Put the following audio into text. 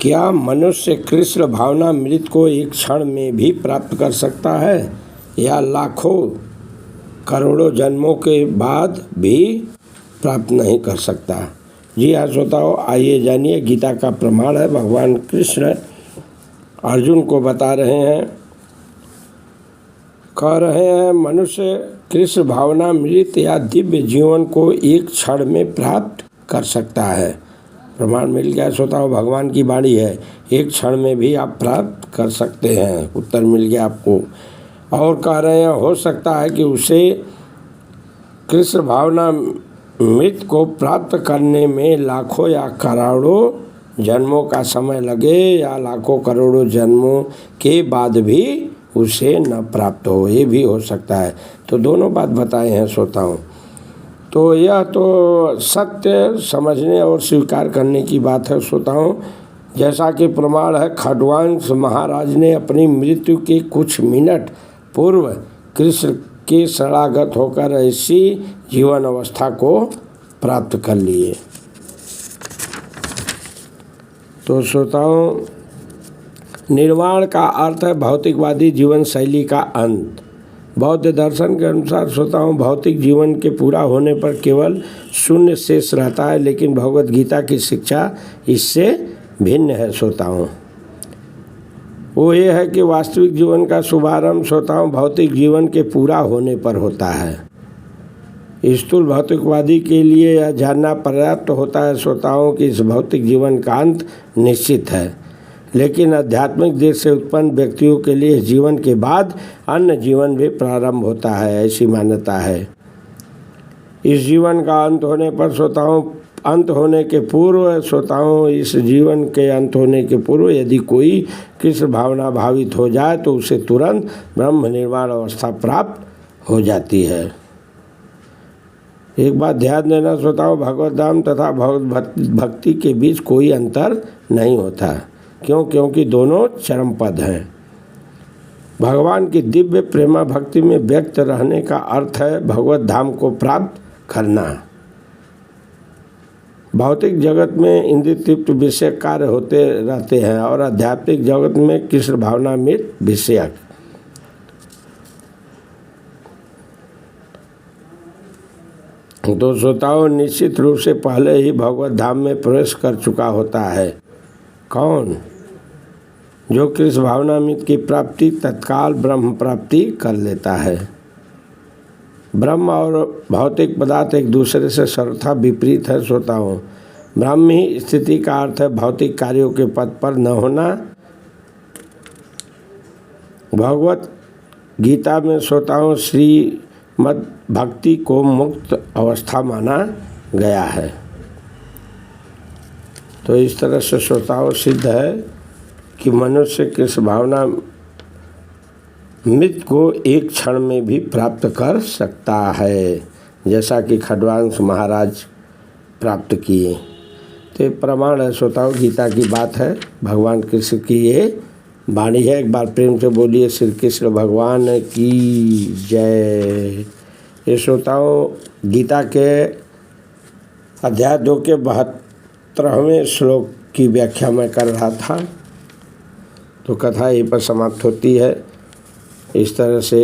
क्या मनुष्य कृष्ण भावनामृत को एक क्षण में भी प्राप्त कर सकता है या लाखों करोड़ों जन्मों के बाद भी प्राप्त नहीं कर सकता? जी हाँ श्रोताओं, आइए जानिए गीता का प्रमाण है। भगवान कृष्ण अर्जुन को बता रहे हैं, कह रहे हैं मनुष्य कृष्ण भावनामृत या दिव्य जीवन को एक क्षण में प्राप्त कर सकता है। प्रमाण मिल गया श्रोताओं, भगवान की वाणी है, एक क्षण में भी आप प्राप्त कर सकते हैं। उत्तर मिल गया आपको। और कह रहे हैं हो सकता है कि उसे कृष्ण भावनामृत को प्राप्त करने में लाखों या करोड़ों जन्मों का समय लगे या लाखों करोड़ों जन्मों के बाद भी उसे न प्राप्त हो, ये भी हो सकता है। तो दोनों बात बताए हैं श्रोताओं। तो यह तो सत्य समझने और स्वीकार करने की बात है श्रोताओं। जैसा कि प्रमाण है, खड्गवंश महाराज ने अपनी मृत्यु के कुछ मिनट पूर्व कृष्ण के शरणागत होकर ऐसी जीवन अवस्था को प्राप्त कर लिए। तो श्रोताओं, निर्वाण का अर्थ है भौतिकवादी जीवन शैली का अंत। बौद्ध दर्शन के अनुसार श्रोताओं, भौतिक जीवन के पूरा होने पर केवल शून्य शेष रहता है, लेकिन भगवद गीता की शिक्षा इससे भिन्न है श्रोताओं। वो ये है कि वास्तविक जीवन का शुभारंभ श्रोताओं भौतिक जीवन के पूरा होने पर होता है। स्थूल भौतिकवादी के लिए यह जानना पर्याप्त होता है श्रोताओं कि इस भौतिक जीवन का अंत निश्चित है, लेकिन आध्यात्मिक दृष्टि से उत्पन्न व्यक्तियों के लिए जीवन के बाद अन्य जीवन भी प्रारंभ होता है, ऐसी मान्यता है। इस जीवन का अंत होने पर श्रोताओं, अंत होने के पूर्व श्रोताओं, इस जीवन के अंत होने के पूर्व यदि कोई कृष्ण भावना भावित हो जाए तो उसे तुरंत ब्रह्म निर्वाण अवस्था प्राप्त हो जाती है। एक बात ध्यान देना श्रोताओं, भगवत धाम तथा भगवत भक्ति के बीच कोई अंतर नहीं होता। क्यों? क्योंकि दोनों चरम पद हैं। भगवान की दिव्य प्रेमा भक्ति में व्यक्त रहने का अर्थ है भगवत धाम को प्राप्त करना। भौतिक जगत में इंद्रिय तृप्त विषयक कार्य होते रहते हैं और आध्यात्मिक जगत में कृष्ण भावनामृत विषयक। तो श्रोताओं, निश्चित रूप से पहले ही भगवत धाम में प्रवेश कर चुका होता है। कौन? जो कृष्ण भावनामृत की प्राप्ति तत्काल ब्रह्म प्राप्ति कर लेता है। ब्रह्म और भौतिक पदार्थ एक दूसरे से सर्वथा विपरीत है श्रोताओं। ब्राह्मी स्थिति का अर्थ है भौतिक कार्यों के पद पर न होना। भगवत गीता में श्रोताओं श्रीमद् भक्ति को मुक्त अवस्था माना गया है। तो इस तरह से श्रोताओं सिद्ध है कि मनुष्य कृष्ण भावना मृत को एक क्षण में भी प्राप्त कर सकता है, जैसा कि खड्गवंश महाराज प्राप्त किए। तो ये प्रमाण है श्रोताओं, गीता की बात है, भगवान कृष्ण की ये वाणी है। एक बार प्रेम से बोलिए श्री कृष्ण भगवान की जय। ये श्रोताओं गीता के अध्याय 2 के 72वें श्लोक की व्याख्या मैं कर रहा था। तो कथा यहीं पर समाप्त होती है। इस तरह से